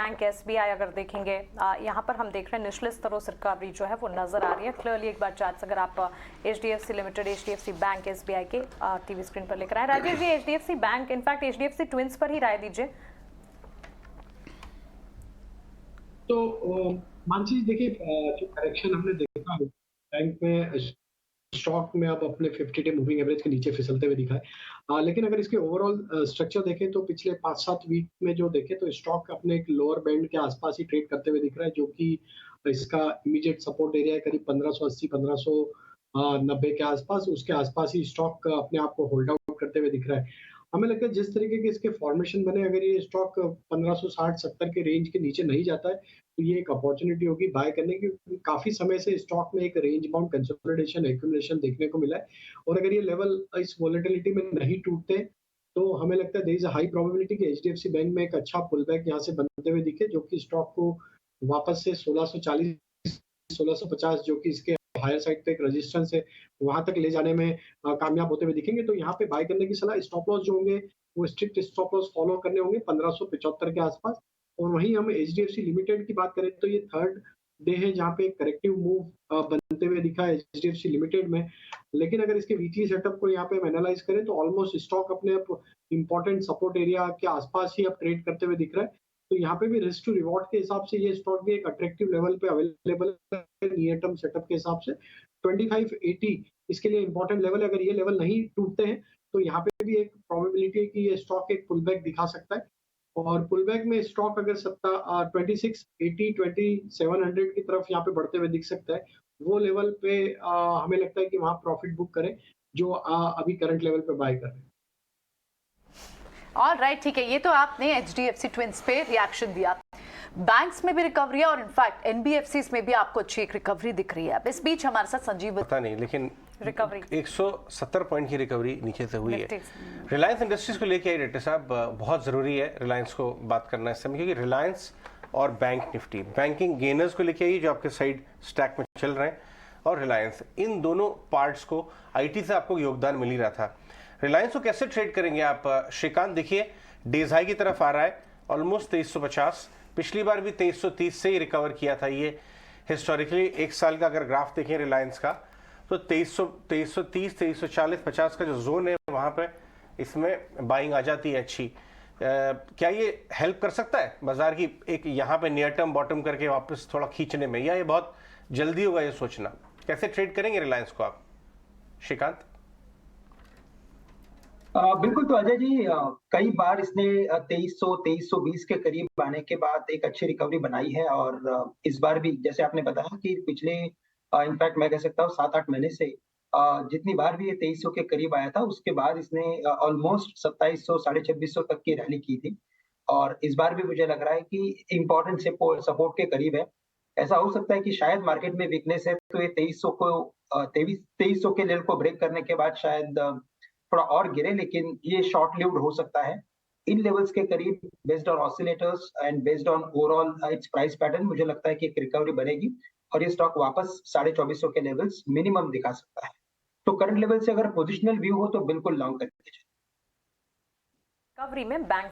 Bank, SBI अगर देखेंगे यहाँ पर हम देख रहे हैं निचले स्तरों से रिकवरी जो है वो नजर आ रही है क्लियरली। एक बार चार्ट्स अगर आप HDFC limited, HDFC bank, SBI के टीवी स्क्रीन पर लेकर आए। Rajesh ji, HDFC bank, in fact HDFC twins पर ही राय दीजिए। तो मानसी देखिए, जो करेक्शन हमने देखा बैंक में स्टॉक में अब अपने 50 डे मूविंग एवरेज के नीचे फिसलते हुए दिखा है। लेकिन अगर इसके ओवरऑल स्ट्रक्चर देखें तो पिछले 5-7 वीक में जो देखें तो स्टॉक अपने एक लोअर बैंड के आसपास ही ट्रेड करते हुए दिख रहा है, जो कि इसका इमीडिएट सपोर्ट एरिया है करीब 1580 1590 के आसपास। उसके आसपास ही स्टॉक अपने आप को होल्ड आउट करते हुए दिख रहा है। हमें लगता है जिस तरीके के इसके फॉर्मेशन बने, अगर ये स्टॉक 1560-70 के रेंज के नीचे नहीं जाता है तो ये एक अपॉर्चुनिटी होगी बाय करने की। काफी समय से स्टॉक में एक रेंज बाउंड कंसोलिडेशन एक्यूमुलेशन देखने को मिला है, और अगर ये लेवल इस वोलेटिलिटी में नहीं टूटते तो हमें लगता है there is a high probability कि एचडीएफसी बैंक में एक अच्छा पुल बैक यहाँ से बनते हुए दिखे, जो कि स्टॉक को वापस से 1640 1650 जो कि इसके हायर साइड पे एक रेजिस्टेंस है वहां तक ले जाने में कामयाब होते हुए दिखेंगे। तो यहाँ पे बाय करने की सलाह। स्टॉप लॉस जो होंगे वो स्ट्रिक्ट स्टॉप लॉस फॉलो करने होंगे 1575 के आसपास। और वहीं हम एचडीएफसी लिमिटेड की बात करें तो ये थर्ड डे है जहाँ पे करेक्टिव मूव बनते हुए दिखा है एचडीएफसी लिमिटेड में। लेकिन अगर इसके वीकली सेटअप को यहाँ पे हम एनालाइज करें तो ऑलमोस्ट स्टॉक अपने इंपॉर्टेंट सपोर्ट एरिया के आसपास ही अब ट्रेड करते हुए दिख रहा है। तो यहाँ पे भी रिस्क टू रिवॉर्ड के हिसाब से ये स्टॉक भी एक अट्रैक्टिव लेवल पे अवेलेबल है नियर टर्म सेटअप के हिसाब से। 2580 इसके लिए इंपॉर्टेंट लेवल है। अगर ये लेवल नहीं टूटते हैं तो यहाँ पे भी एक प्रोबेबिलिटी है कि ये स्टॉक एक पुल बैक दिखा सकता है। और पुल बैक में स्टॉक अगर 2680 2700 की तरफ यहाँ पे बढ़ते हुए दिख सकता है, वो लेवल पे हमें लगता है कि वहां प्रॉफिट बुक करें जो अभी करंट लेवल पे बाय कर रहे हैं। ऑलराइट, ठीक है, ये तो आपने एचडीएफसी ट्विंस पे रिएक्शन दिया। बैंक्स में भी रिकवरी है और इनफैक्ट एनबीएफसीज में भी आपको अच्छी एक रिकवरी दिख रही है। अब इस बीच हमारे साथ संजीव, पता नहीं लेकिन रिकवरी 170 पॉइंट की रिकवरी नीचे से हुई है। रिलायंस इंडस्ट्रीज को लेके आई डाक्टर साहब, बहुत जरूरी है रिलायंस को बात करना इस समय, क्योंकि रिलायंस और बैंक निफ्टी बैंकिंग गेनर्स को लेके आई जो आपके साइड स्टैक में चल रहे हैं, और रिलायंस, इन दोनों पार्ट्स को आईटी से आपको योगदान मिल ही रहा था। रिलायंस को कैसे ट्रेड करेंगे आप श्रीकांत? देखिए डेज हाई की तरफ आ रहा है ऑलमोस्ट 2350, पिछली बार भी 2330 से ही रिकवर किया था ये। हिस्टोरिकली एक साल का अगर ग्राफ देखें रिलायंस का तो 2330 2340 50 का जो जोन है वहां पे इसमें बाइंग आ जाती है अच्छी। क्या ये हेल्प कर सकता है बाजार की एक यहाँ पे नियर टर्म बॉटम करके वापस थोड़ा खींचने में, या ये बहुत जल्दी होगा ये सोचना? कैसे ट्रेड करेंगे रिलायंस को आप श्रीकांत? बिल्कुल। तो अजय जी, कई बार इसने 2300 2320 के करीब आने के बाद एक अच्छी रिकवरी बनाई है, और इस बार भी जैसे आपने बताया कि पिछले इनफैक्ट मैं कह सकता हूँ 7-8 महीने से जितनी बार भी ये 2300 के करीब आया था उसके बाद इसने ऑलमोस्ट 2700 2650 तक की रैली की थी। और इस बार भी मुझे लग रहा है कि इम्पोर्टेंट सपोर्ट के करीब है। ऐसा हो सकता है कि शायद मार्केट में वीकनेस है तो ये 2300 के लेवल को ब्रेक करने के बाद शायद थोड़ा और गिरे, लेकिन ये शॉर्ट लिव्ड हो सकता है। इन लेवल्स के करीब based on oscillators and based on overall it's price pattern मुझे लगता है कि एक रिकवरी बनेगी और ये स्टॉक वापस 2450 के लेवल्स मिनिमम दिखा सकता है। तो करंट लेवल से अगर पोजिशनल व्यू हो तो बिल्कुल लॉन्ग करके रिकवरी में बैंक